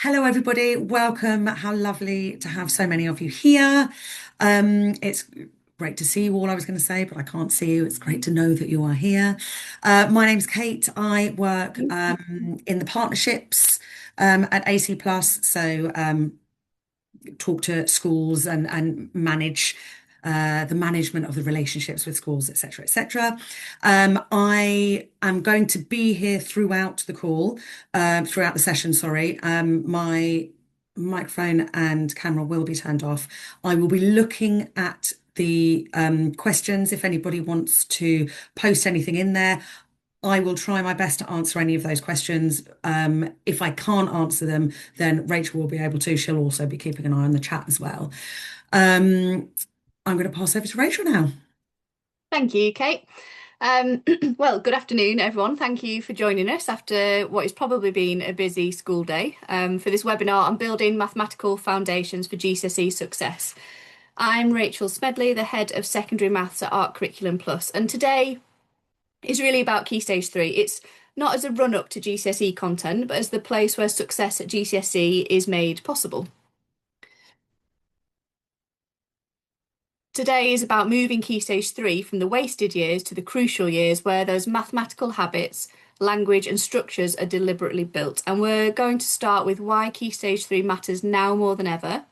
Hello, everybody. Welcome. How lovely to have so many of you here. It's great to see you all, I was going to say, but I can't see you. It's great to know that you are here. My name's Kate. I work in the partnerships at AC Plus. Talk to schools and manage the management of the relationships with schools, etc., etc. I am going to be here throughout the call, throughout the session. Sorry, my microphone and camera will be turned off. I will be looking at the questions if anybody wants to post anything in there. I will try my best to answer any of those questions. If I can't answer them, then Rachel will be able to. She'll also be keeping an eye on the chat as well. Um, I'm going to pass over to Rachel now. Thank you, Kate. Well, good afternoon, everyone. Thank you for joining us after what has probably been a busy school day. For this webinar on building mathematical foundations for GCSE success. I'm Rachel Smedley, the head of secondary maths at Art Curriculum Plus, and today is really about Key Stage 3. It's not as a run-up to GCSE content, but as the place where success at GCSE is made possible. Today is about moving Key Stage 3 from the wasted years to the crucial years where those mathematical habits, language and structures are deliberately built. And we're going to start with why Key Stage 3 matters now more than ever.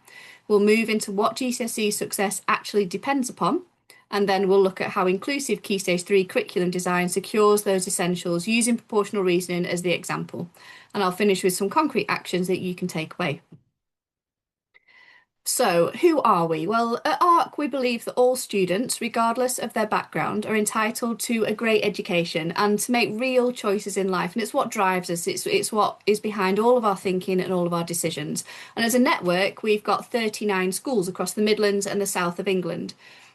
We'll move into what GCSE success actually depends upon. And then we'll look at how inclusive Key Stage 3 curriculum design secures those essentials using proportional reasoning as the example. And I'll finish with some concrete actions that you can take away. So, who are we? Well, at ARC, we believe that all students, regardless of their background, are entitled to a great education and to make real choices in life. And it's what drives us, it's what is behind all of our thinking and all of our decisions. And as a network, we've got 39 schools across the Midlands and the south of England.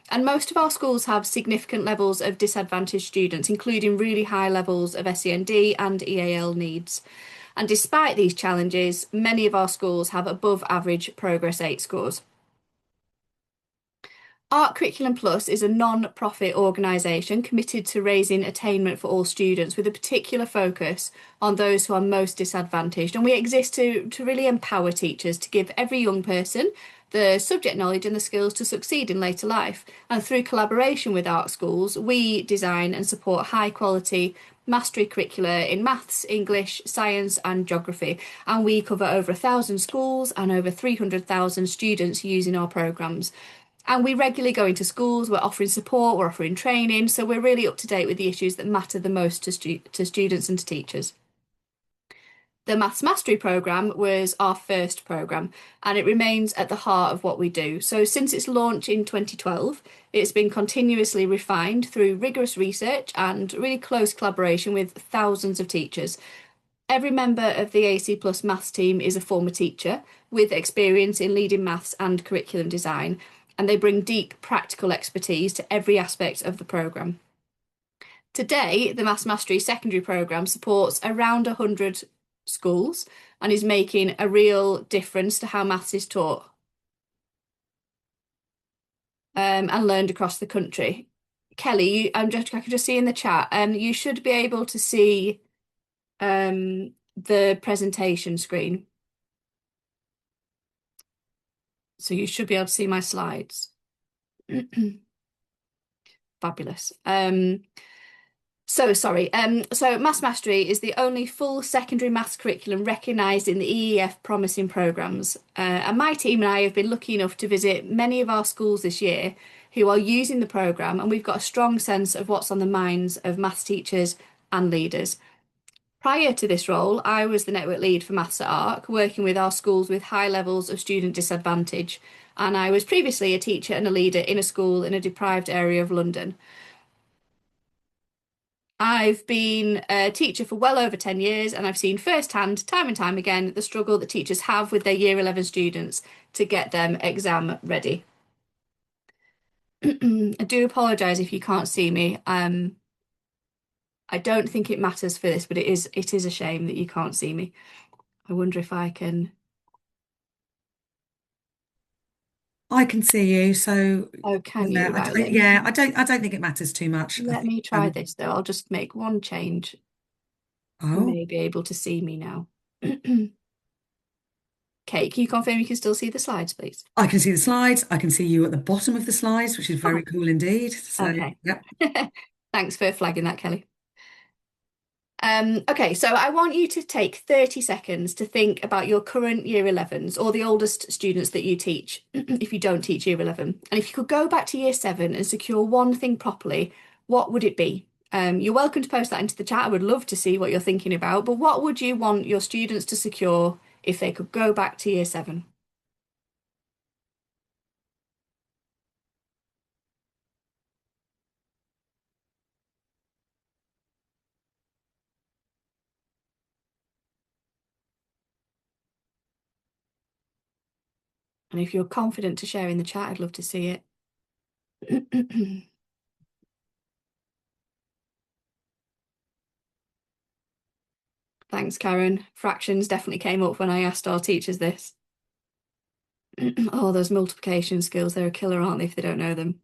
And most of our schools have significant levels of disadvantaged students, including really high levels of SEND and EAL needs. And despite these challenges, many of our schools have above average Progress 8 scores. Art Curriculum Plus is a non-profit organisation committed to raising attainment for all students with a particular focus on those who are most disadvantaged. And we exist to really empower teachers to give every young person the subject knowledge and the skills to succeed in later life. And through collaboration with art schools, we design and support high quality mastery curricula in maths, English, science and geography. And we cover over 1,000 schools and over 300,000 students using our programmes. And we regularly go into schools, we're offering support, we're offering training, so we're really up to date with the issues that matter the most to students and to teachers. The Maths Mastery programme was our first programme and it remains at the heart of what we do. So since its launch in 2012, it's been continuously refined through rigorous research and really close collaboration with thousands of teachers. Every member of the AC Plus Maths team is a former teacher with experience in leading maths and curriculum design, and they bring deep practical expertise to every aspect of the programme. Today, the Maths Mastery secondary programme supports around 100 schools and is making a real difference to how maths is taught and learned across the country. Kelly, I can just see in the chat, you should be able to see the presentation screen. So you should be able to see my slides. Fabulous. So Maths Mastery is the only full secondary maths curriculum recognised in the EEF promising programmes. And my team and I have been lucky enough to visit many of our schools this year who are using the programme, and we've got a strong sense of what's on the minds of maths teachers and leaders. Prior to this role, I was the network lead for Maths at ARC, working with our schools with high levels of student disadvantage. And I was previously a teacher and a leader in a school in a deprived area of London. I've been a teacher for well over 10 years and I've seen firsthand, time and time again, the struggle that teachers have with their Year 11 students to get them exam ready. I do apologise if you can't see me. I don't think it matters for this, but it is a shame that you can't see me. I wonder if I can. I can see you, so Oh, can yeah, you? Right, I don't think it matters too much. I let think me try this though. I'll just make one change. You oh, may be able to see me now. Kate, can you confirm you can still see the slides, please? I can see the slides. I can see you at the bottom of the slides, which is very Oh, cool indeed. So, okay. yep. Thanks for flagging that, Kelly. Okay, so I want you to take 30 seconds to think about your current year 11s or the oldest students that you teach if you don't teach year 11. And if you could go back to year 7 and secure one thing properly, what would it be? You're welcome to post that into the chat. I would love to see what you're thinking about, but what would you want your students to secure if they could go back to year 7? And if you're confident to share in the chat, I'd love to see it. Thanks, Karen. Fractions definitely came up when I asked our teachers this. Oh, those multiplication skills, they're a killer, aren't they, if they don't know them?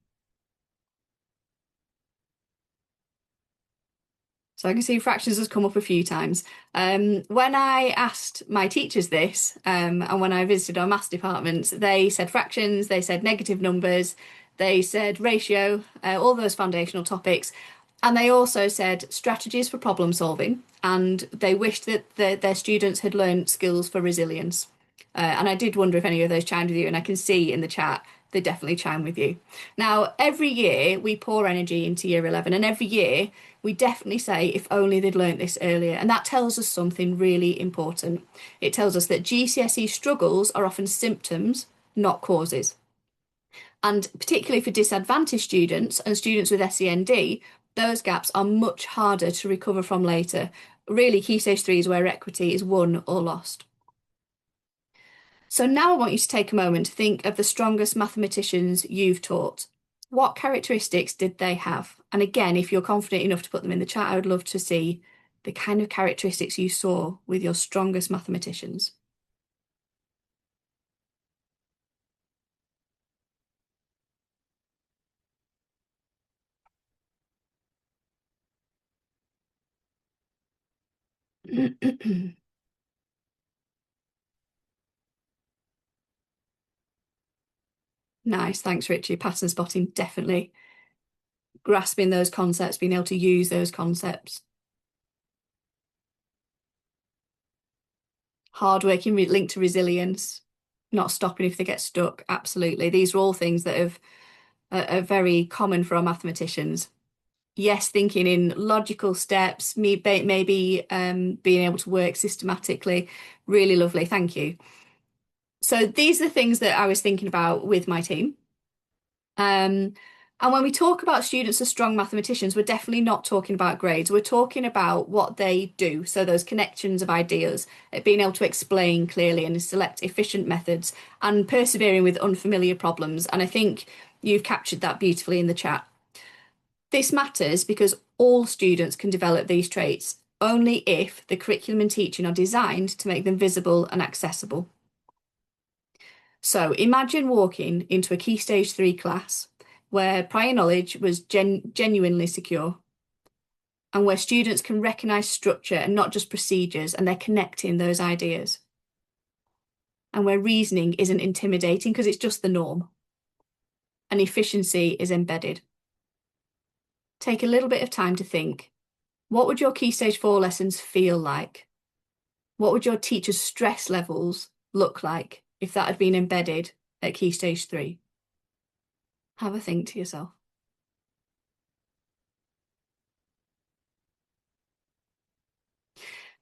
So I can see fractions has come up a few times. When I asked my teachers this, and when I visited our maths departments, they said fractions, they said negative numbers, they said ratio, all those foundational topics. And they also said strategies for problem solving, and they wished that their students had learned skills for resilience. And I did wonder if any of those chimed with you, and I can see in the chat they definitely chime with you. Now, every year we pour energy into year 11, and every year we definitely say, if only they'd learnt this earlier. And that tells us something really important. It tells us that GCSE struggles are often symptoms, not causes. And particularly for disadvantaged students and students with SEND, those gaps are much harder to recover from later. Really, Key Stage 3 is where equity is won or lost. So now I want you to take a moment to think of the strongest mathematicians you've taught. What characteristics did they have? And again, if you're confident enough to put them in the chat, I would love to see the kind of characteristics you saw with your strongest mathematicians. Nice, thanks, Richie. Pattern spotting, definitely. Grasping those concepts, being able to use those concepts. Hardworking linked to resilience, not stopping if they get stuck. Absolutely. These are all things that are very common for our mathematicians. Yes, thinking in logical steps, maybe being able to work systematically. Really lovely. Thank you. So these are the things that I was thinking about with my team. And when we talk about students as strong mathematicians, we're definitely not talking about grades. We're talking about what they do. So those connections of ideas, being able to explain clearly and select efficient methods and persevering with unfamiliar problems. And I think you've captured that beautifully in the chat. This matters because all students can develop these traits only if the curriculum and teaching are designed to make them visible and accessible. So imagine walking into a Key Stage 3 class where prior knowledge was genuinely secure and where students can recognise structure and not just procedures and they're connecting those ideas. And where reasoning isn't intimidating because it's just the norm and efficiency is embedded. Take a little bit of time to think, what would your Key Stage 4 lessons feel like? What would your teacher's stress levels look like if that had been embedded at Key Stage 3? Have a think to yourself.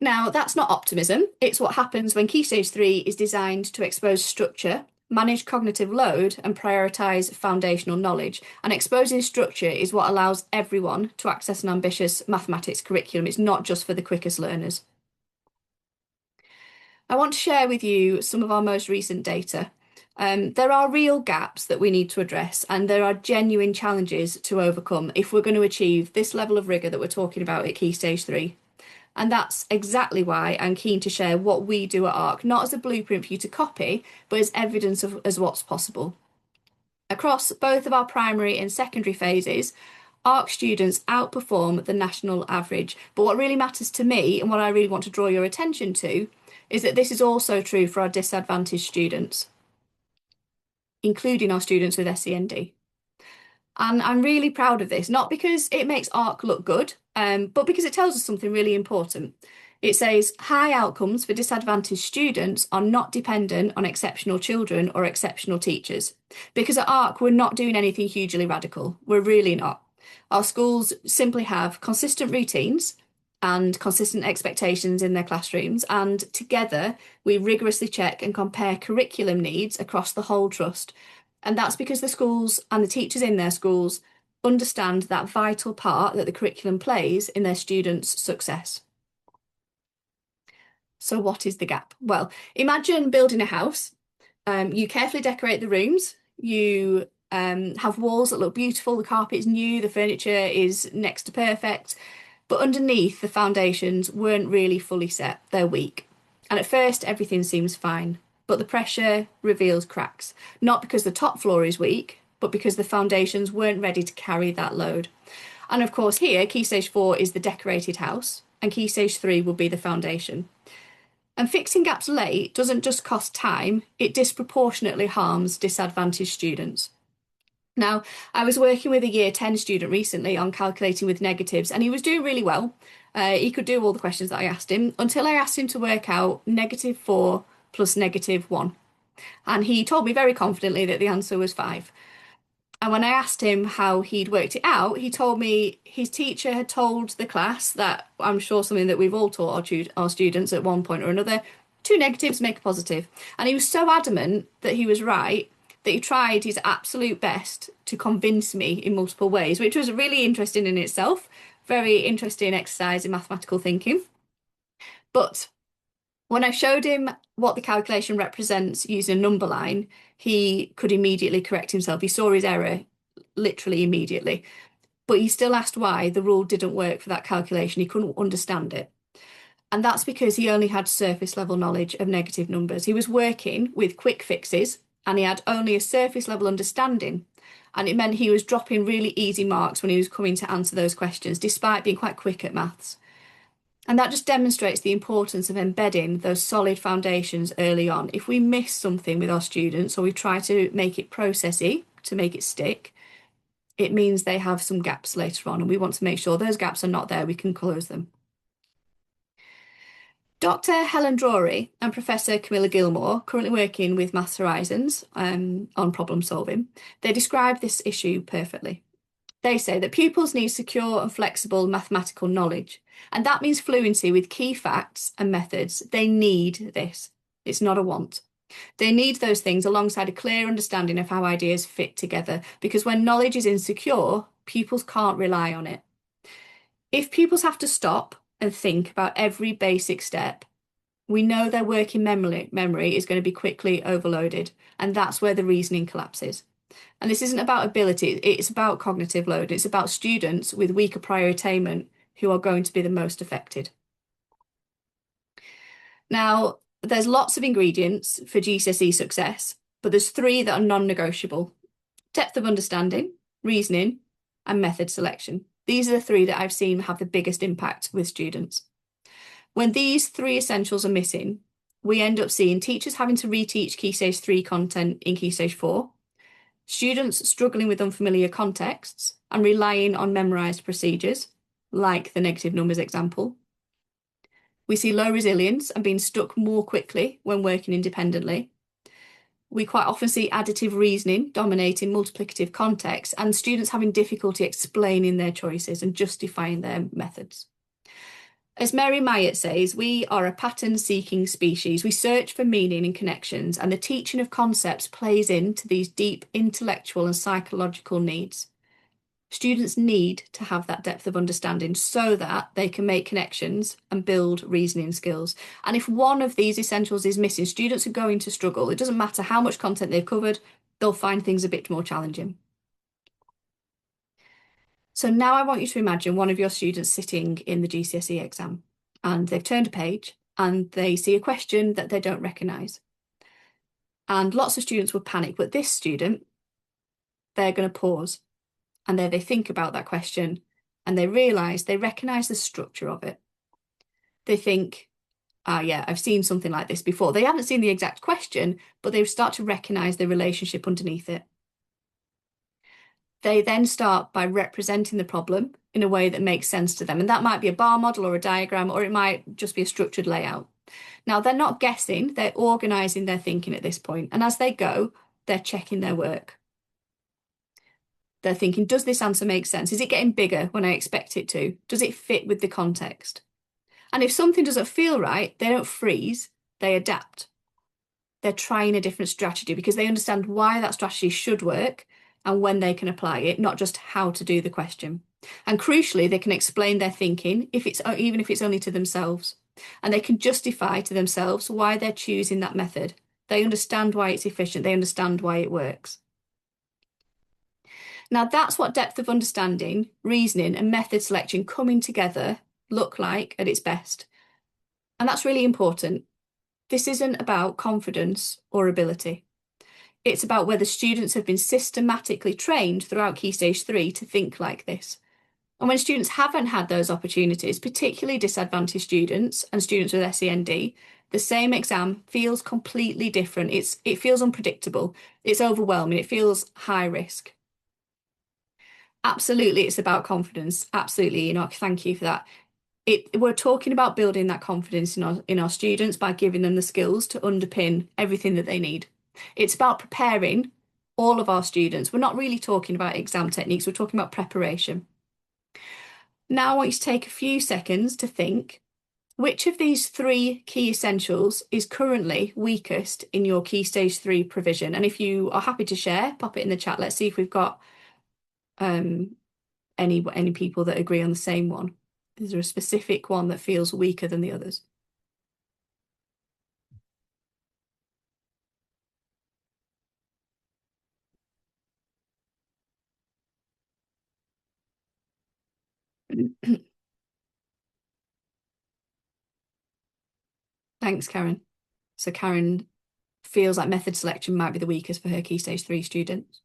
Now, that's not optimism. It's what happens when Key Stage 3 is designed to expose structure, manage cognitive load, and prioritise foundational knowledge. And exposing structure is what allows everyone to access an ambitious mathematics curriculum. It's not just for the quickest learners. I want to share with you some of our most recent data. There are real gaps that we need to address, and there are genuine challenges to overcome if we're going to achieve this level of rigour that we're talking about at Key Stage 3. And that's exactly why I'm keen to share what we do at ARC, not as a blueprint for you to copy, but as evidence of as what's possible. Across both of our primary and secondary phases, ARC students outperform the national average. But what really matters to me, and what I really want to draw your attention to, is that this is also true for our disadvantaged students, including our students with SEND. And I'm really proud of this, not because it makes ARC look good, but because it tells us something really important. It says high outcomes for disadvantaged students are not dependent on exceptional children or exceptional teachers. Because at ARC, we're not doing anything hugely radical. We're really not. Our schools simply have consistent routines and consistent expectations in their classrooms, and together we rigorously check and compare curriculum needs across the whole trust. And that's because the schools and the teachers in their schools understand that vital part that the curriculum plays in their students' success. So what is the gap? Well, imagine building a house. You carefully decorate the rooms. You have walls that look beautiful. The carpet's new. The furniture is next to perfect. But underneath, the foundations weren't really fully set. They're weak. And at first, everything seems fine. But the pressure reveals cracks. Not because the top floor is weak, but because the foundations weren't ready to carry that load. And of course, here, Key Stage 4 is the decorated house, and Key Stage 3 will be the foundation. And fixing gaps late doesn't just cost time, it disproportionately harms disadvantaged students. Now, I was working with a Year 10 student recently on calculating with negatives, and he was doing really well. He could do all the questions that I asked him until I asked him to work out -4 plus -1. And he told me very confidently that the answer was 5. And when I asked him how he'd worked it out, he told me his teacher had told the class that, I'm sure something that we've all taught our students at one point or another, 2 negatives make a positive. And he was so adamant that he was right that he tried his absolute best to convince me in multiple ways, which was really interesting in itself. Very interesting exercise in mathematical thinking. But when I showed him what the calculation represents using a number line, he could immediately correct himself. He saw his error literally immediately. But he still asked why the rule didn't work for that calculation. He couldn't understand it. And that's because he only had surface level knowledge of negative numbers. He was working with quick fixes and he had only a surface level understanding. And it meant he was dropping really easy marks when he was coming to answer those questions, despite being quite quick at maths. And that just demonstrates the importance of embedding those solid foundations early on. If we miss something with our students or we try to make it processy to make it stick, it means they have some gaps later on, and we want to make sure those gaps are not there, we can close them. Dr. Helen Drury and Professor Camilla Gilmore, currently working with Maths Horizons on problem solving, they describe this issue perfectly. They say that pupils need secure and flexible mathematical knowledge, and that means fluency with key facts and methods. They need this. It's not a want. They need those things alongside a clear understanding of how ideas fit together, because when knowledge is insecure, pupils can't rely on it. If pupils have to stop and think about every basic step, we know their working memory is going to be quickly overloaded, and that's where the reasoning collapses. And this isn't about ability, it's about cognitive load. It's about students with weaker prior attainment who are going to be the most affected. Now, there's lots of ingredients for GCSE success, but there's 3 that are non-negotiable: depth of understanding, reasoning, and method selection. These are the 3 that I've seen have the biggest impact with students. When these 3 essentials are missing, we end up seeing teachers having to reteach Key Stage 3 content in Key Stage 4, students struggling with unfamiliar contexts and relying on memorised procedures, like the negative numbers example. We see low resilience and being stuck more quickly when working independently. We quite often see additive reasoning dominating multiplicative contexts and students having difficulty explaining their choices and justifying their methods. As Mary Myatt says, we are a pattern-seeking species. We search for meaning and connections, and the teaching of concepts plays into these deep intellectual and psychological needs. Students need to have that depth of understanding so that they can make connections and build reasoning skills. And if one of these essentials is missing, students are going to struggle. It doesn't matter how much content they've covered, they'll find things a bit more challenging. So now I want you to imagine one of your students sitting in the GCSE exam, and they've turned a page and they see a question that they don't recognise. And lots of students would panic, but this student, they're going to pause. and then they think about that question and they recognize the structure of it. They think, ah, yeah, I've seen something like this before. They haven't seen the exact question, but they start to recognize the relationship underneath it. They then start by representing the problem in a way that makes sense to them. And that might be a bar model or a diagram, or it might just be a structured layout. Now, they're not guessing, they're organizing their thinking at this point. And as they go, they're checking their work. They're thinking, does this answer make sense? Is it getting bigger when I expect it to? Does it fit with the context? And if something doesn't feel right, they don't freeze, they adapt. They're trying a different strategy because they understand why that strategy should work and when they can apply it, not just how to do the question. And crucially, they can explain their thinking, even if it's only to themselves. And they can justify to themselves why they're choosing that method. They understand why it's efficient. They understand why it works. Now, that's what depth of understanding, reasoning, and method selection coming together look like at its best. And that's really important. This isn't about confidence or ability. It's about whether students have been systematically trained throughout Key Stage 3 to think like this. And when students haven't had those opportunities, particularly disadvantaged students and students with SEND, the same exam feels completely different. It feels unpredictable. It's overwhelming. It feels high risk. Absolutely, it's about confidence. Absolutely, thank you for that. We're talking about building that confidence in our students by giving them the skills to underpin everything that they need. It's about preparing all of our students. We're not really talking about exam techniques, we're talking about preparation. Now I want you to take a few seconds to think, which of these 3 key essentials is currently weakest in your Key Stage 3 provision? And if you are happy to share, pop it in the chat. Let's see if we've got any people that agree on the same one. Is there a specific one that feels weaker than the others? Thanks, Karen. So Karen feels like method selection might be the weakest for her Key Stage 3 students.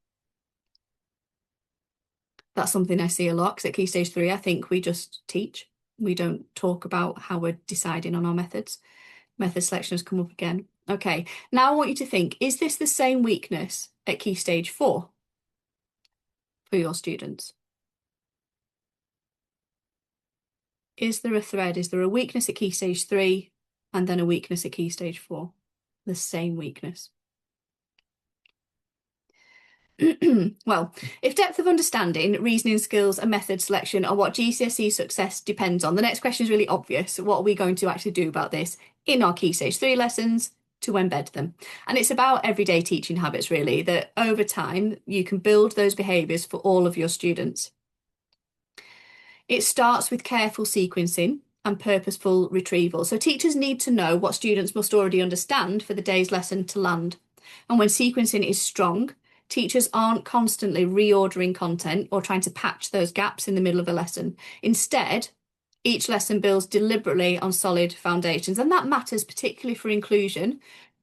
That's something I see a lot because at Key Stage 3, I think we just teach. We don't talk about how we're deciding on our methods. Method selection has come up again. Okay, now I want you to think, is this the same weakness at Key Stage 4 for your students? Is there a thread? Is there a weakness at Key Stage 3 and then a weakness at Key Stage 4? The same weakness. Well, if depth of understanding, reasoning skills, and method selection are what GCSE success depends on, the next question is really obvious. What are we going to actually do about this in our Key Stage 3 lessons to embed them? And it's about everyday teaching habits, really, that over time you can build those behaviours for all of your students. It starts with careful sequencing and purposeful retrieval. So teachers need to know what students must already understand for the day's lesson to land. And when sequencing is strong, teachers aren't constantly reordering content or trying to patch those gaps in the middle of a lesson. Instead, each lesson builds deliberately on solid foundations. And that matters particularly for inclusion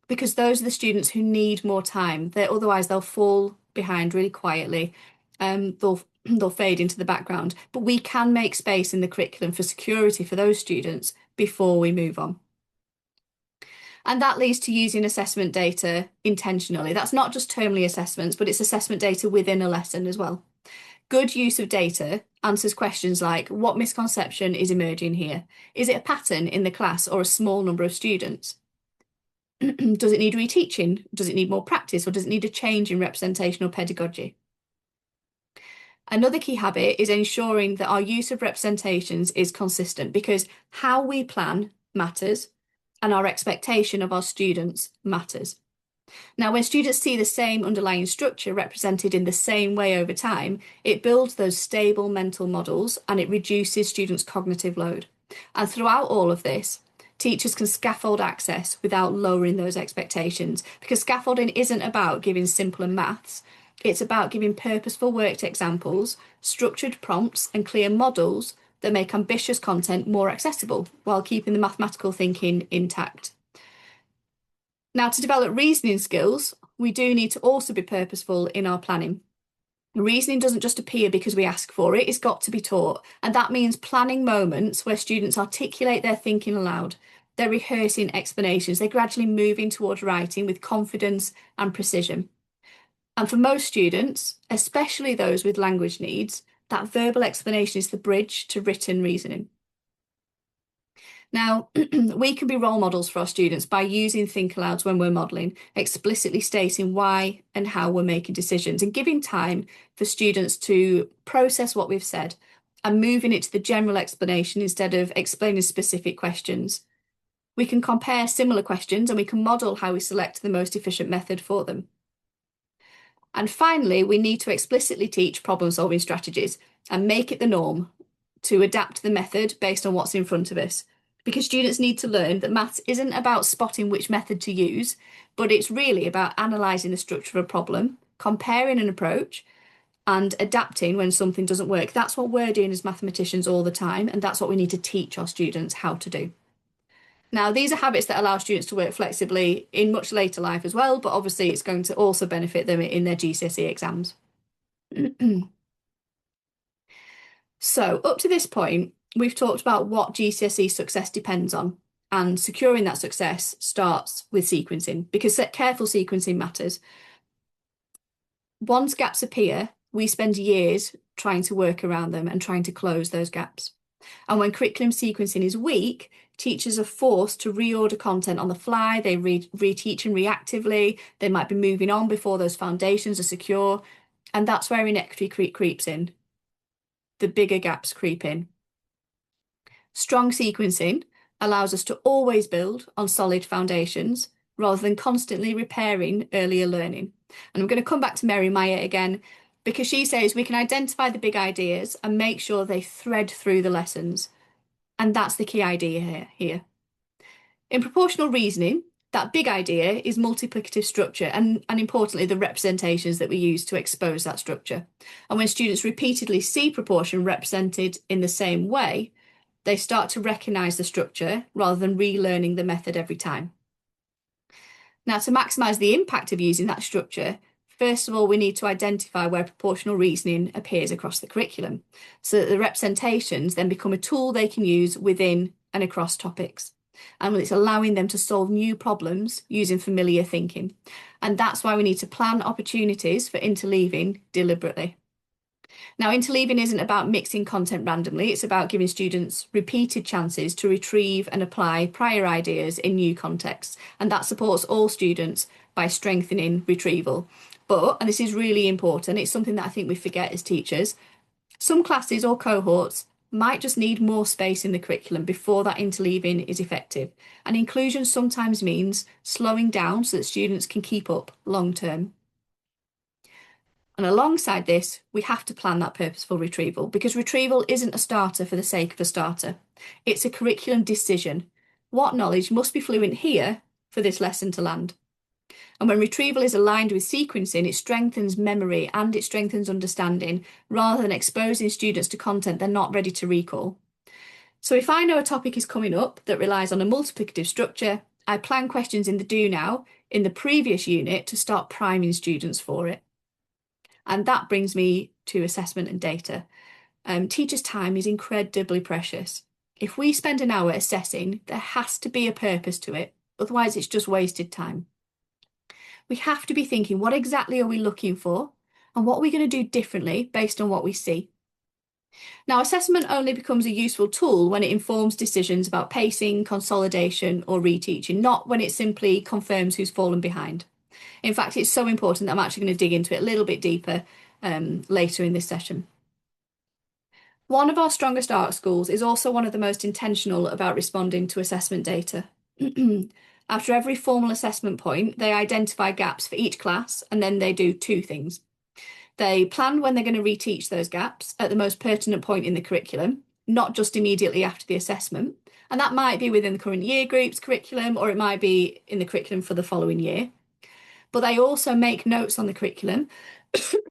because those are the students who need more time. Otherwise, they'll fall behind really quietly. They'll fade into the background. But we can make space in the curriculum for security for those students before we move on. And that leads to using assessment data intentionally. That's not just termly assessments, but it's assessment data within a lesson as well. Good use of data answers questions like, what misconception is emerging here? Is it a pattern in the class or a small number of students? Does it need reteaching? Does it need more practice? Or does it need a change in representational pedagogy? Another key habit is ensuring that our use of representations is consistent because how we plan matters and our expectation of our students matters. Now, when students see the same underlying structure represented in the same way over time, it builds those stable mental models and it reduces students' cognitive load. And throughout all of this, teachers can scaffold access without lowering those expectations because scaffolding isn't about giving simpler maths. It's about giving purposeful worked examples, structured prompts, and clear models that make ambitious content more accessible while keeping the mathematical thinking intact. Now, to develop reasoning skills, we do need to also be purposeful in our planning. Reasoning doesn't just appear because we ask for it, it's got to be taught. And that means planning moments where students articulate their thinking aloud. They're rehearsing explanations. They're gradually moving towards writing with confidence and precision. And for most students, especially those with language needs, that verbal explanation is the bridge to written reasoning. Now, we can be role models for our students by using think alouds when we're modelling, explicitly stating why and how we're making decisions and giving time for students to process what we've said and moving it to the general explanation instead of explaining specific questions. We can compare similar questions and we can model how we select the most efficient method for them. And finally, we need to explicitly teach problem-solving strategies and make it the norm to adapt the method based on what's in front of us. Because students need to learn that maths isn't about spotting which method to use, but it's really about analysing the structure of a problem, comparing an approach, and adapting when something doesn't work. That's what we're doing as mathematicians all the time, and that's what we need to teach our students how to do. Now, these are habits that allow students to work flexibly in much later life as well, but obviously it's going to also benefit them in their GCSE exams. So up to this point, we've talked about what GCSE success depends on, and securing that success starts with sequencing, because careful sequencing matters. Once gaps appear, we spend years trying to work around them and trying to close those gaps. And when curriculum sequencing is weak, teachers are forced to reorder content on the fly, they reteaching reactively, they might be moving on before those foundations are secure, and that's where inequity creeps in. The bigger gaps creep in. Strong sequencing allows us to always build on solid foundations rather than constantly repairing earlier learning. And I'm going to come back to Mary Meyer again, because she says we can identify the big ideas and make sure they thread through the lessons. And that's the key idea here. In proportional reasoning, that big idea is multiplicative structure and importantly, the representations that we use to expose that structure. And when students repeatedly see proportion represented in the same way, they start to recognise the structure rather than relearning the method every time. Now, to maximise the impact of using that structure, first of all, we need to identify where proportional reasoning appears across the curriculum, so that the representations then become a tool they can use within and across topics. And it's allowing them to solve new problems using familiar thinking. And that's why we need to plan opportunities for interleaving deliberately. Now, interleaving isn't about mixing content randomly, it's about giving students repeated chances to retrieve and apply prior ideas in new contexts. And that supports all students by strengthening retrieval. But, and this is really important, it's something that I think we forget as teachers, some classes or cohorts might just need more space in the curriculum before that interleaving is effective. And inclusion sometimes means slowing down so that students can keep up long term. And alongside this, we have to plan that purposeful retrieval, because retrieval isn't a starter for the sake of a starter. It's a curriculum decision. What knowledge must be fluent here for this lesson to land? And when retrieval is aligned with sequencing, it strengthens memory and it strengthens understanding rather than exposing students to content they're not ready to recall. So if I know a topic is coming up that relies on a multiplicative structure, I plan questions in the do now in the previous unit to start priming students for it. And that brings me to assessment and data. Teachers' time is incredibly precious. If we spend an hour assessing, there has to be a purpose to it. Otherwise, it's just wasted time. We have to be thinking, what exactly are we looking for? And what are we going to do differently based on what we see? Now, assessment only becomes a useful tool when it informs decisions about pacing, consolidation, or reteaching, not when it simply confirms who's fallen behind. In fact, it's so important that I'm actually going to dig into it a little bit deeper later in this session. One of our strongest art schools is also one of the most intentional about responding to assessment data. After every formal assessment point, they identify gaps for each class and then they do two things. They plan when they're going to reteach those gaps at the most pertinent point in the curriculum, not just immediately after the assessment. And that might be within the current year group's curriculum, or it might be in the curriculum for the following year. But they also make notes on the curriculum,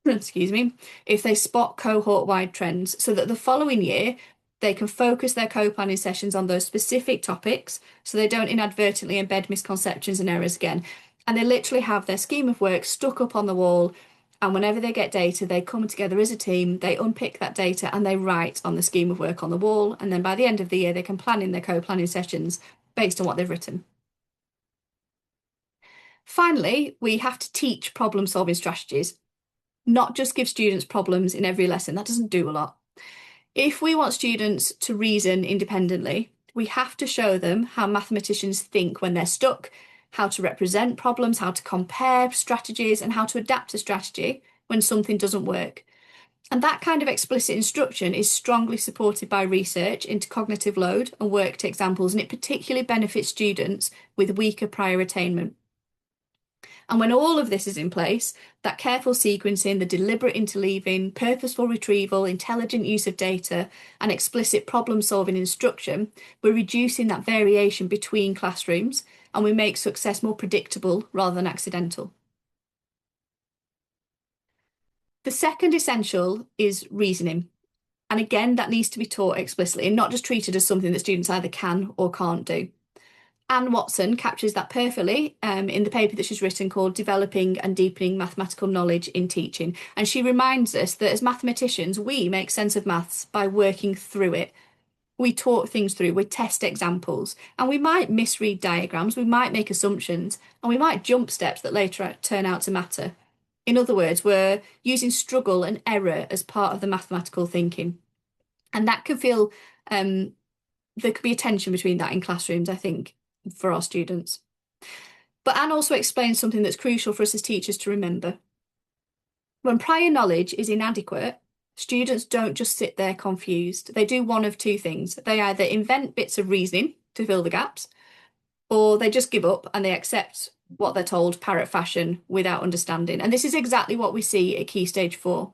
excuse me, if they spot cohort-wide trends, so that the following year they can focus their co-planning sessions on those specific topics so they don't inadvertently embed misconceptions and errors again. And they literally have their scheme of work stuck up on the wall And whenever they get data, they come together as a team, they unpick that data and they write on the scheme of work on the wall. And then by the end of the year, they can plan in their co-planning sessions based on what they've written. Finally, we have to teach problem-solving strategies, not just give students problems in every lesson. That doesn't do a lot. If we want students to reason independently, we have to show them how mathematicians think when they're stuck, how to represent problems, how to compare strategies, and how to adapt a strategy when something doesn't work. And that kind of explicit instruction is strongly supported by research into cognitive load and worked examples, and it particularly benefits students with weaker prior attainment. And when all of this is in place, that careful sequencing, the deliberate interleaving, purposeful retrieval, intelligent use of data, and explicit problem-solving instruction, we're reducing that variation between classrooms and we make success more predictable rather than accidental. The second essential is reasoning. And again, that needs to be taught explicitly and not just treated as something that students either can or can't do. Anne Watson captures that perfectly in the paper that she's written called Developing and Deepening Mathematical Knowledge in Teaching. And she reminds us that as mathematicians, we make sense of maths by working through it. We talk things through, we test examples, and we might misread diagrams, we might make assumptions, and we might jump steps that later turn out to matter. In other words, we're using struggle and error as part of the mathematical thinking. And that can feel, there could be a tension between that in classrooms, I think, for our students. But Anne also explains something that's crucial for us as teachers to remember. When prior knowledge is inadequate, students don't just sit there confused. They do one of two things. They either invent bits of reasoning to fill the gaps, or they just give up and they accept what they're told parrot fashion without understanding. And this is exactly what we see at Key Stage 4.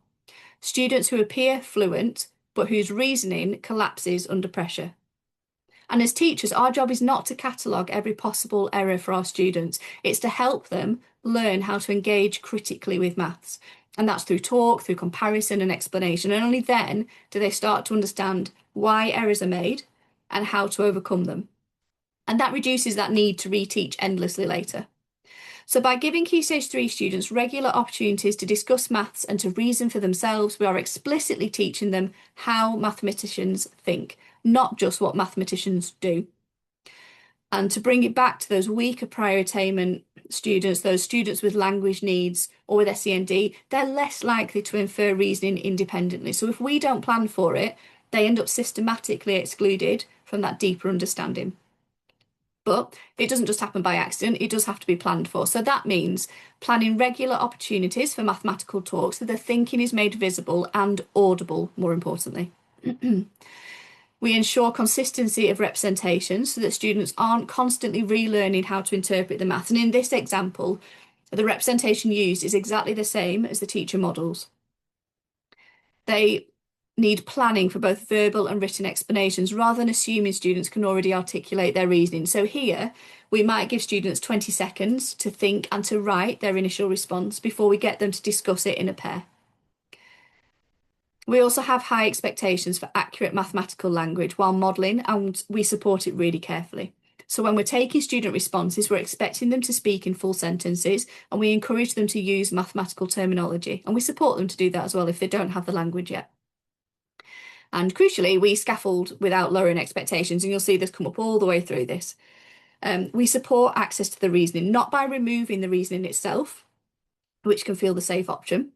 Students who appear fluent, but whose reasoning collapses under pressure. And as teachers, our job is not to catalogue every possible error for our students. It's to help them learn how to engage critically with maths. And that's through talk, through comparison and explanation. And only then do they start to understand why errors are made and how to overcome them. And that reduces that need to reteach endlessly later. So by giving Key Stage 3 students regular opportunities to discuss maths and to reason for themselves, we are explicitly teaching them how mathematicians think, not just what mathematicians do. And to bring it back to those weaker prior attainment students, those students with language needs or with SEND, they're less likely to infer reasoning independently. So if we don't plan for it, they end up systematically excluded from that deeper understanding. But it doesn't just happen by accident, it does have to be planned for. So that means planning regular opportunities for mathematical talk so the thinking is made visible and audible, more importantly. We ensure consistency of representation so that students aren't constantly relearning how to interpret the maths. And in this example, the representation used is exactly the same as the teacher models. They need planning for both verbal and written explanations rather than assuming students can already articulate their reasoning. So here, we might give students 20 seconds to think and to write their initial response before we get them to discuss it in a pair. We also have high expectations for accurate mathematical language while modelling, and we support it really carefully. So when we're taking student responses, we're expecting them to speak in full sentences and we encourage them to use mathematical terminology. And we support them to do that as well if they don't have the language yet. And crucially, we scaffold without lowering expectations, and you'll see this come up all the way through this. We support access to the reasoning, not by removing the reasoning itself, which can feel the safe option,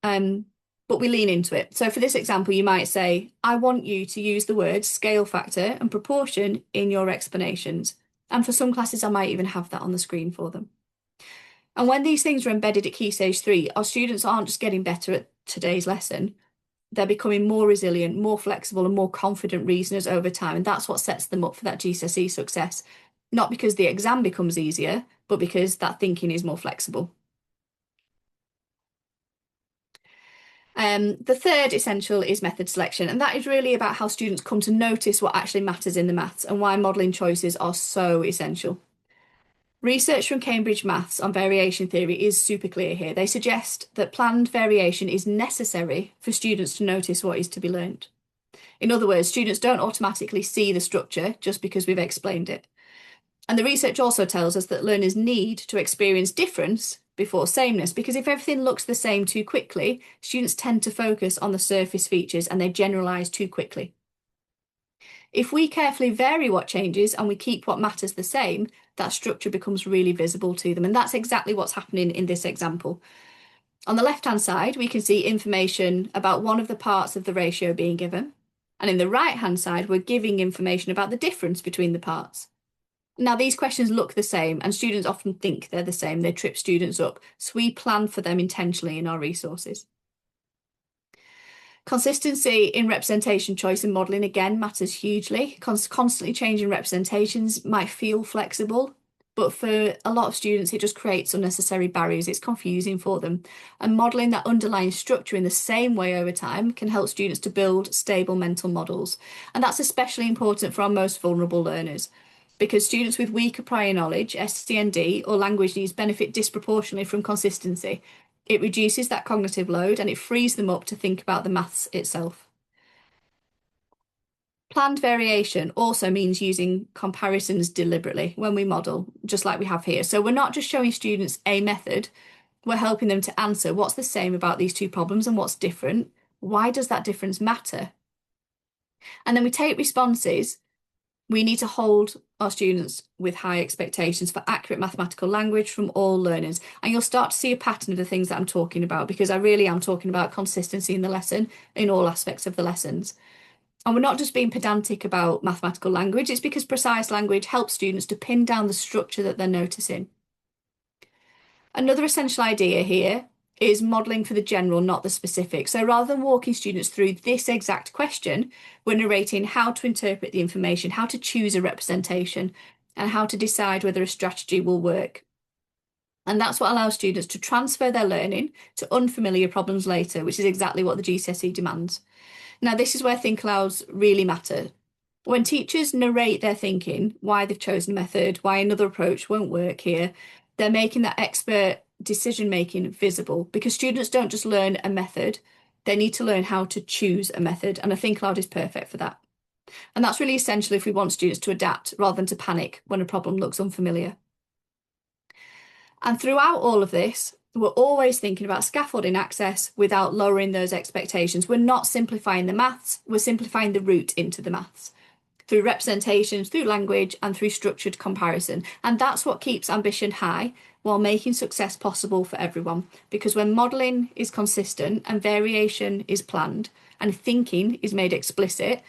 but we lean into it. So for this example, you might say, I want you to use the words scale factor and proportion in your explanations. And for some classes, I might even have that on the screen for them. And when these things are embedded at Key Stage 3, our students aren't just getting better at today's lesson, they're becoming more resilient, more flexible and more confident reasoners over time. And that's what sets them up for that GCSE success. Not because the exam becomes easier, but because that thinking is more flexible. The third essential is method selection, and that is really about how students come to notice what actually matters in the maths and why modelling choices are so essential. Research from Cambridge Maths on variation theory is super clear here. They suggest that planned variation is necessary for students to notice what is to be learnt. In other words, students don't automatically see the structure just because we've explained it. And the research also tells us that learners need to experience difference before sameness, because if everything looks the same too quickly, students tend to focus on the surface features and they generalize too quickly. If we carefully vary what changes and we keep what matters the same, that structure becomes really visible to them. And that's exactly what's happening in this example. On the left-hand side, we can see information about one of the parts of the ratio being given. And in the right-hand side, we're giving information about the difference between the parts. Now, these questions look the same, and students often think they're the same. They trip students up. So we plan for them intentionally in our resources. Consistency in representation choice and modelling again matters hugely. Constantly changing representations might feel flexible, but for a lot of students, it just creates unnecessary barriers. It's confusing for them. And modelling that underlying structure in the same way over time can help students to build stable mental models. And that's especially important for our most vulnerable learners, because students with weaker prior knowledge, SCND, or language needs benefit disproportionately from consistency. It reduces that cognitive load and it frees them up to think about the maths itself. Planned variation also means using comparisons deliberately when we model, just like we have here. So we're not just showing students a method, we're helping them to answer what's the same about these two problems and what's different. Why does that difference matter? And then we take responses. We need to hold our students with high expectations for accurate mathematical language from all learners. And you'll start to see a pattern of the things that I'm talking about, because I really am talking about consistency in the lesson, in all aspects of the lessons. And we're not just being pedantic about mathematical language, it's because precise language helps students to pin down the structure that they're noticing. Another essential idea here is modelling for the general, not the specific. So rather than walking students through this exact question, we're narrating how to interpret the information, how to choose a representation, and how to decide whether a strategy will work. And that's what allows students to transfer their learning to unfamiliar problems later, which is exactly what the GCSE demands. Now, this is where think alouds really matter. When teachers narrate their thinking, why they've chosen a method, why another approach won't work here, they're making that expert decision making visible, because students don't just learn a method, they need to learn how to choose a method, and a think aloud is perfect for that. And that's really essential if we want students to adapt rather than to panic when a problem looks unfamiliar. And throughout all of this, we're always thinking about scaffolding access without lowering those expectations. We're not simplifying the maths, we're simplifying the route into the maths through representations, through language, and through structured comparison. And that's what keeps ambition high while making success possible for everyone. Because when modelling is consistent and variation is planned and thinking is made explicit,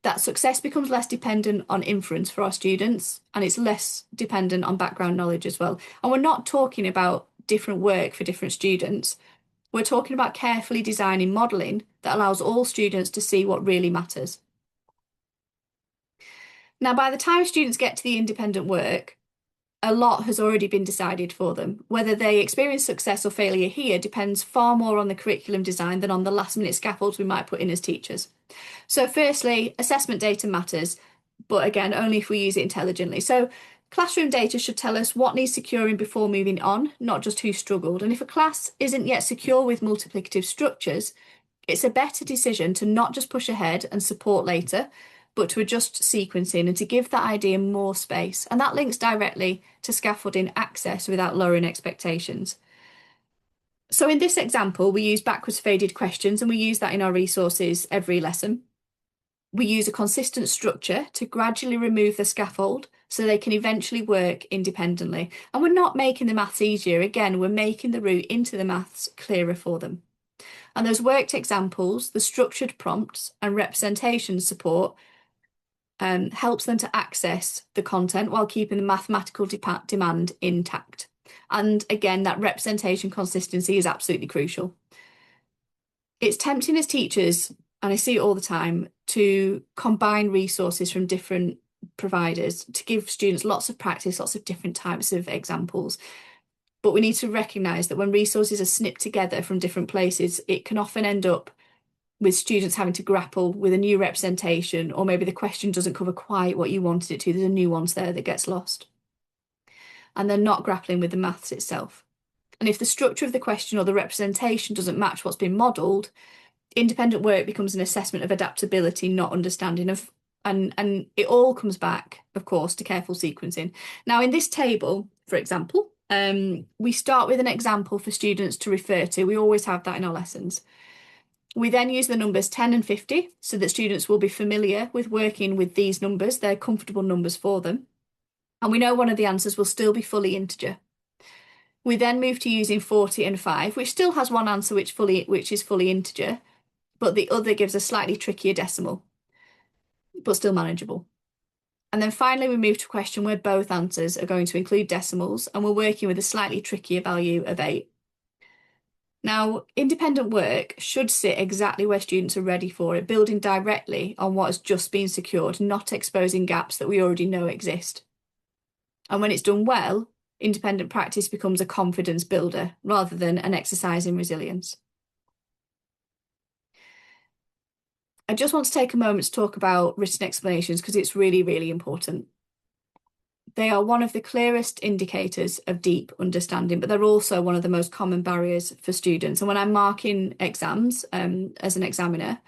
that success becomes less dependent on inference for our students, and it's less dependent on background knowledge as well. And we're not talking about different work for different students. We're talking about carefully designing modelling that allows all students to see what really matters. Now, by the time students get to the independent work, a lot has already been decided for them. Whether they experience success or failure here depends far more on the curriculum design than on the last-minute scaffolds we might put in as teachers. So firstly, assessment data matters, but again, only if we use it intelligently. So classroom data should tell us what needs securing before moving on, not just who struggled. And if a class isn't yet secure with multiplicative structures, it's a better decision to not just push ahead and support later, but to adjust sequencing and to give that idea more space. And that links directly to scaffolding access without lowering expectations. So in this example, we use backwards faded questions, and we use that in our resources every lesson. We use a consistent structure to gradually remove the scaffold so they can eventually work independently. And we're not making the maths easier. Again, we're making the route into the maths clearer for them. And those worked examples, the structured prompts and representation support helps them to access the content while keeping the mathematical demand intact. And again, that representation consistency is absolutely crucial. It's tempting as teachers, and I see it all the time, to combine resources from different providers to give students lots of practice, lots of different types of examples. But we need to recognise that when resources are snipped together from different places, it can often end up with students having to grapple with a new representation, or maybe the question doesn't cover quite what you wanted it to. There's a nuance there that gets lost. And they're not grappling with the maths itself. And if the structure of the question or the representation doesn't match what's been modelled, independent work becomes an assessment of adaptability, not understanding of, and it all comes back, of course, to careful sequencing. Now, in this table, for example, We start with an example for students to refer to. We always have that in our lessons. We then use the numbers 10 and 50 so that students will be familiar with working with these numbers. They're comfortable numbers for them. And we know one of the answers will still be fully integer. We then move to using 40 and 5, which still has one answer which is fully integer, but the other gives a slightly trickier decimal, but still manageable. And then finally, we move to a question where both answers are going to include decimals, and we're working with a slightly trickier value of 8. Now, independent work should sit exactly where students are ready for it, building directly on what has just been secured, not exposing gaps that we already know exist. And when it's done well, independent practice becomes a confidence builder rather than an exercise in resilience. I just want to take a moment to talk about written explanations because it's really, really important. They are one of the clearest indicators of deep understanding, but they're also one of the most common barriers for students. And when I'm marking exams as an examiner,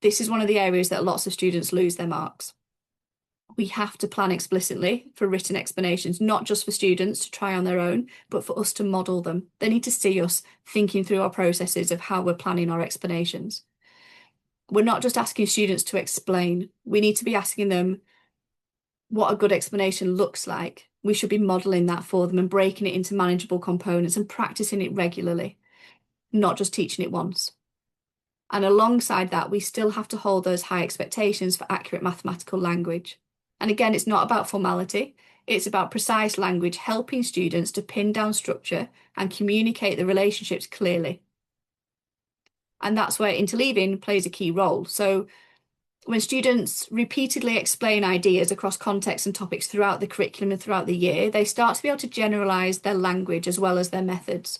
this is one of the areas that lots of students lose their marks. We have to plan explicitly for written explanations, not just for students to try on their own, but for us to model them. They need to see us thinking through our processes of how we're planning our explanations. We're not just asking students to explain. We need to be asking them what a good explanation looks like. We should be modeling that for them and breaking it into manageable components and practicing it regularly, not just teaching it once. And alongside that, we still have to hold those high expectations for accurate mathematical language. And again, it's not about formality. It's about precise language, helping students to pin down structure and communicate the relationships clearly. And that's where interleaving plays a key role. So when students repeatedly explain ideas across contexts and topics throughout the curriculum and throughout the year, they start to be able to generalise their language as well as their methods.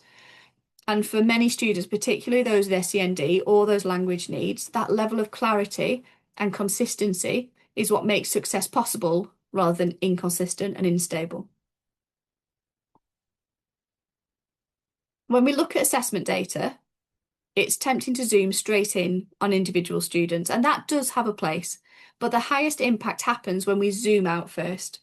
And for many students, particularly those with SEND or those language needs, that level of clarity and consistency is what makes success possible rather than inconsistent and unstable. When we look at assessment data, it's tempting to zoom straight in on individual students, and that does have a place, but the highest impact happens when we zoom out first.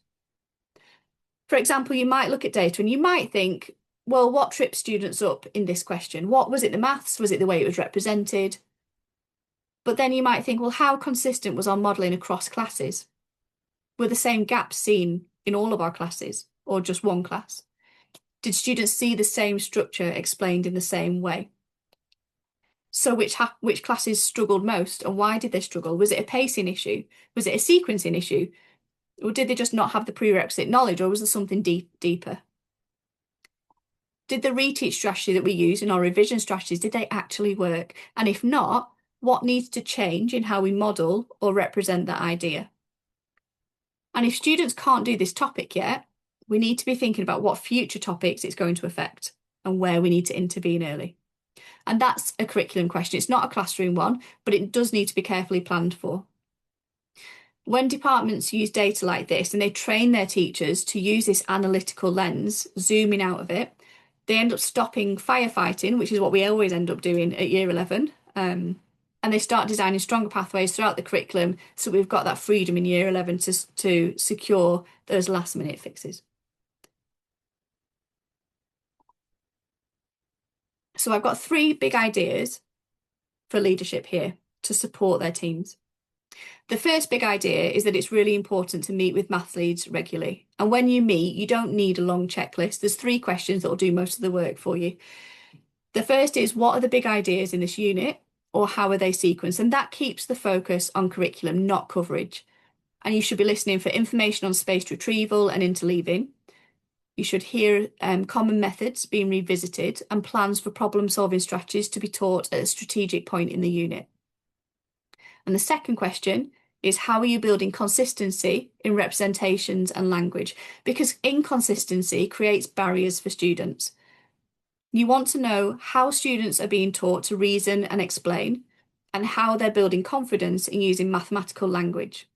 For example, you might look at data and you might think, well, what tripped students up in this question? What was it, the maths? Was it the way it was represented? But then you might think, well, how consistent was our modelling across classes? Were the same gaps seen in all of our classes or just one class? Did students see the same structure explained in the same way? So which classes struggled most and why did they struggle? Was it a pacing issue? Was it a sequencing issue? Or did they just not have the prerequisite knowledge, or was there something deeper? Did the reteach strategy that we use in our revision strategies, did they actually work? And if not, what needs to change in how we model or represent that idea? And if students can't do this topic yet, we need to be thinking about what future topics it's going to affect and where we need to intervene early. And that's a curriculum question. It's not a classroom one, but it does need to be carefully planned for. When departments use data like this and they train their teachers to use this analytical lens, zooming out of it, they end up stopping firefighting, which is what we always end up doing at year 11. And they start designing stronger pathways throughout the curriculum. So we've got that freedom in year 11 to secure those last minute fixes. So I've got 3 big ideas for leadership here to support their teams. The first big idea is that it's really important to meet with maths leads regularly. And when you meet, you don't need a long checklist. There's 3 questions that will do most of the work for you. The first is, what are the big ideas in this unit, or how are they sequenced? And that keeps the focus on curriculum, not coverage. And you should be listening for information on spaced retrieval and interleaving. You should hear common methods being revisited and plans for problem-solving strategies to be taught at a strategic point in the unit. And the second question is, how are you building consistency in representations and language? Because inconsistency creates barriers for students. You want to know how students are being taught to reason and explain, and how they're building confidence in using mathematical language.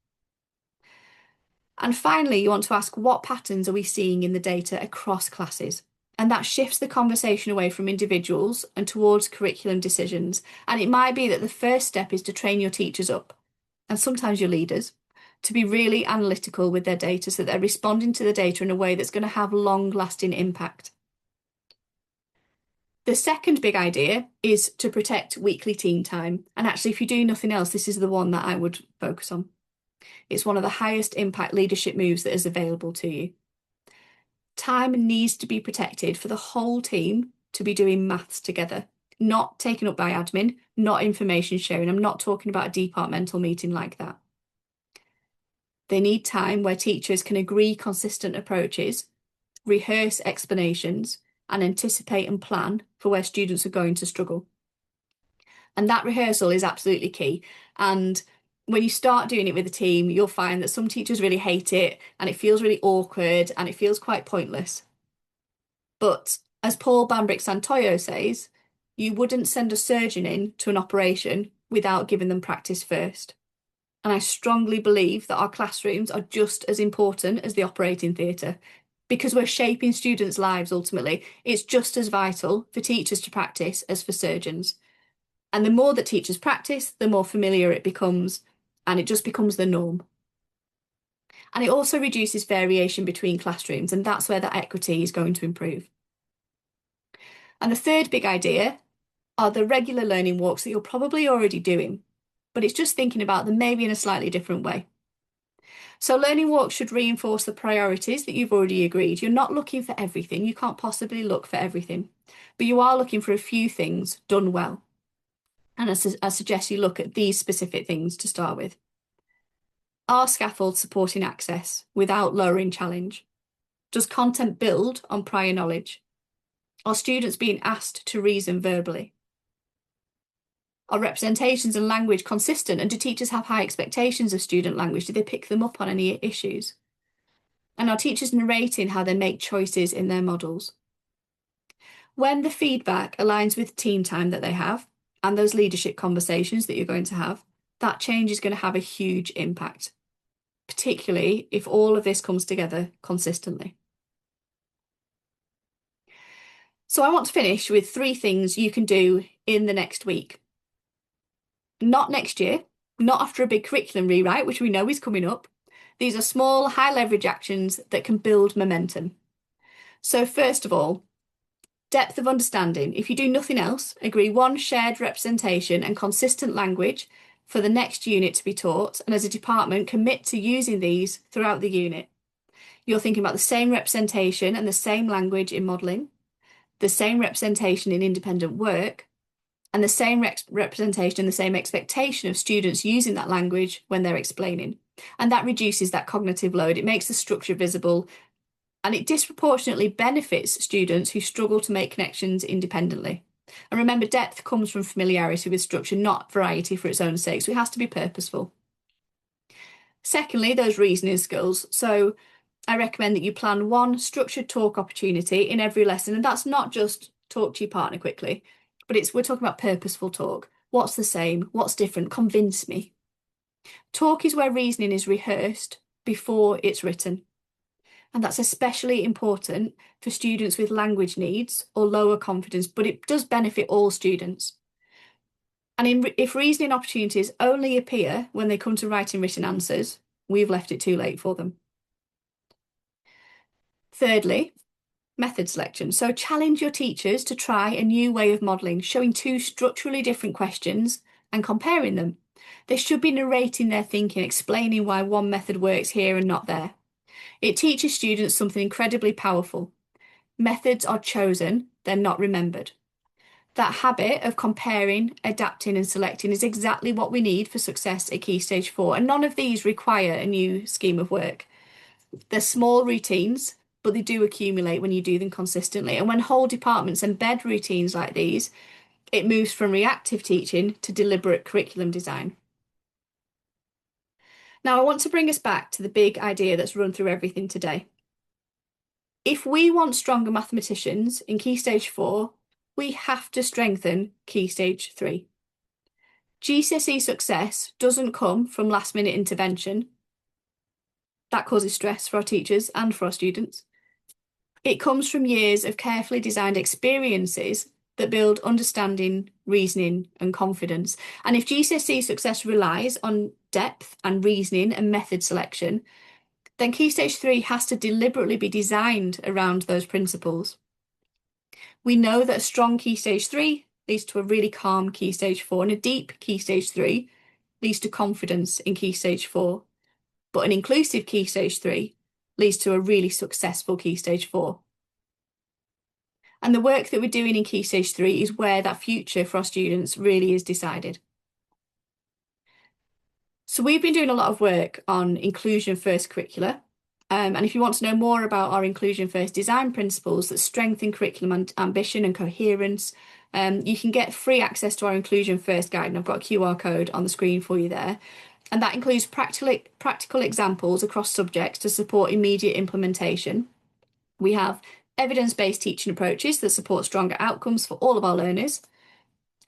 And finally, you want to ask, what patterns are we seeing in the data across classes? And that shifts the conversation away from individuals and towards curriculum decisions. And it might be that the first step is to train your teachers up, and sometimes your leaders, to be really analytical with their data so that they're responding to the data in a way that's going to have long-lasting impact. The second big idea is to protect weekly team time. And actually, if you do nothing else, this is the one that I would focus on. It's one of the highest impact leadership moves that is available to you. Time needs to be protected for the whole team to be doing maths together, not taken up by admin, not information sharing. I'm not talking about a departmental meeting like that. They need time where teachers can agree consistent approaches, rehearse explanations, and anticipate and plan for where students are going to struggle. And that rehearsal is absolutely key. And when you start doing it with a team, you'll find that some teachers really hate it and it feels really awkward and it feels quite pointless. But as Paul Bambrick-Santoyo says, you wouldn't send a surgeon in to an operation without giving them practice first. And I strongly believe that our classrooms are just as important as the operating theatre because we're shaping students' lives ultimately. It's just as vital for teachers to practice as for surgeons. And the more that teachers practice, the more familiar it becomes, and it just becomes the norm. And it also reduces variation between classrooms, and that's where that equity is going to improve. And the third big idea are the regular learning walks that you're probably already doing, but it's just thinking about them maybe in a slightly different way. So learning walks should reinforce the priorities that you've already agreed. You're not looking for everything. You can't possibly look for everything, but you are looking for a few things done well. And I suggest you look at these specific things to start with. Are scaffolds supporting access without lowering challenge? Does content build on prior knowledge? Are students being asked to reason verbally? Are representations and language consistent? And do teachers have high expectations of student language? Do they pick them up on any issues? And are teachers narrating how they make choices in their models? When the feedback aligns with team time that they have and those leadership conversations that you're going to have, that change is going to have a huge impact, particularly if all of this comes together consistently. So I want to finish with 3 things you can do in the next week. Not next year, not after a big curriculum rewrite, which we know is coming up. These are small, high leverage actions that can build momentum. So first of all, depth of understanding. If you do nothing else, agree one shared representation and consistent language for the next unit to be taught, and as a department, commit to using these throughout the unit. You're thinking about the same representation and the same language in modelling, the same representation in independent work, and the same representation and the same expectation of students using that language when they're explaining. And that reduces that cognitive load. It makes the structure visible, and it disproportionately benefits students who struggle to make connections independently. And remember, depth comes from familiarity with structure, not variety for its own sake. So it has to be purposeful. Secondly, those reasoning skills. So I recommend that you plan one structured talk opportunity in every lesson. And that's not just talk to your partner quickly, but we're talking about purposeful talk. What's the same? What's different? Convince me. Talk is where reasoning is rehearsed before it's written. And that's especially important for students with language needs or lower confidence, but it does benefit all students. And if reasoning opportunities only appear when they come to writing written answers, we've left it too late for them. Thirdly, method selection. So challenge your teachers to try a new way of modelling, showing 2 structurally different questions and comparing them. They should be narrating their thinking, explaining why one method works here and not there. It teaches students something incredibly powerful. Methods are chosen, they're not remembered. That habit of comparing, adapting and selecting is exactly what we need for success at Key Stage 4. And none of these require a new scheme of work. They're small routines, but they do accumulate when you do them consistently. And when whole departments embed routines like these, it moves from reactive teaching to deliberate curriculum design. Now, I want to bring us back to the big idea that's run through everything today. If we want stronger mathematicians in Key Stage 4, we have to strengthen Key Stage 3. GCSE success doesn't come from last-minute intervention. That causes stress for our teachers and for our students. It comes from years of carefully designed experiences that build understanding, reasoning, and confidence. And if GCSE success relies on depth and reasoning and method selection, then Key Stage 3 has to deliberately be designed around those principles. We know that a strong Key Stage 3 leads to a really calm Key Stage 4, and a deep Key Stage 3 leads to confidence in Key Stage 4. But an inclusive Key Stage 3 leads to a really successful Key Stage 4. And the work that we're doing in Key Stage 3 is where that future for our students really is decided. So we've been doing a lot of work on inclusion first curricula. And if you want to know more about our inclusion first design principles that strengthen curriculum and ambition and coherence, you can get free access to our inclusion first guide. And I've got a QR code on the screen for you there. And that includes practical examples across subjects to support immediate implementation. We have evidence-based teaching approaches that support stronger outcomes for all of our learners.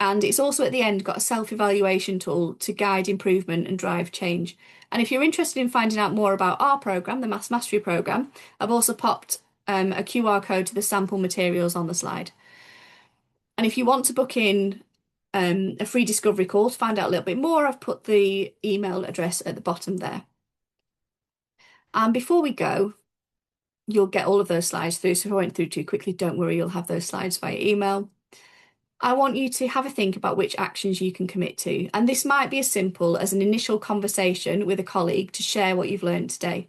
And it's also at the end got a self-evaluation tool to guide improvement and drive change. And if you're interested in finding out more about our programme, the Maths Mastery programme, I've also popped a QR code to the sample materials on the slide. And if you want to book in a free discovery call to find out a little bit more, I've put the email address at the bottom there. And before we go, you'll get all of those slides through. So if I went through too quickly, don't worry, you'll have those slides via email. I want you to have a think about which actions you can commit to. And this might be as simple as an initial conversation with a colleague to share what you've learned today.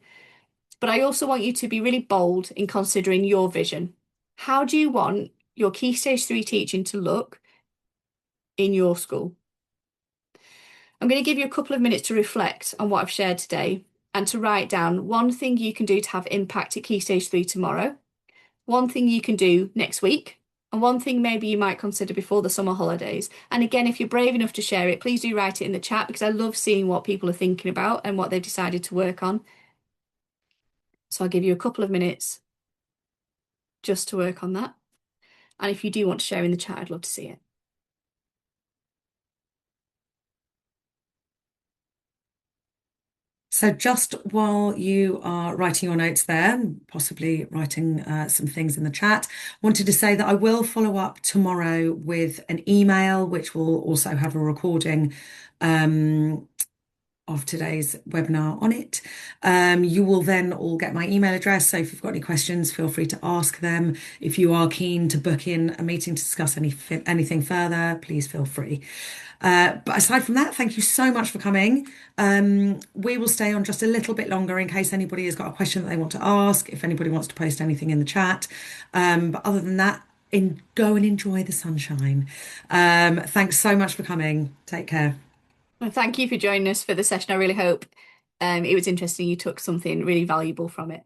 But I also want you to be really bold in considering your vision. How do you want your Key Stage 3 teaching to look in your school? I'm going to give you a couple of minutes to reflect on what I've shared today and to write down one thing you can do to have impact at Key Stage 3 tomorrow, one thing you can do next week, and one thing maybe you might consider before the summer holidays. And again, if you're brave enough to share it, please do write it in the chat because I love seeing what people are thinking about and what they've decided to work on. So I'll give you a couple of minutes just to work on that. And if you do want to share in the chat, I'd love to see it. So just while you are writing your notes there, and possibly writing some things in the chat, wanted to say that I will follow up tomorrow with an email, which will also have a recording of today's webinar on it. You will then all get my email address. So if you've got any questions, feel free to ask them. If you are keen to book in a meeting to discuss anything further, please feel free. But aside from that, thank you so much for coming. We will stay on just a little bit longer in case anybody has got a question that they want to ask, if anybody wants to post anything in the chat. But other than that, go and enjoy the sunshine. Thanks so much for coming. Take care. Well, thank you for joining us for the session. I really hope it was interesting. You took something really valuable from it.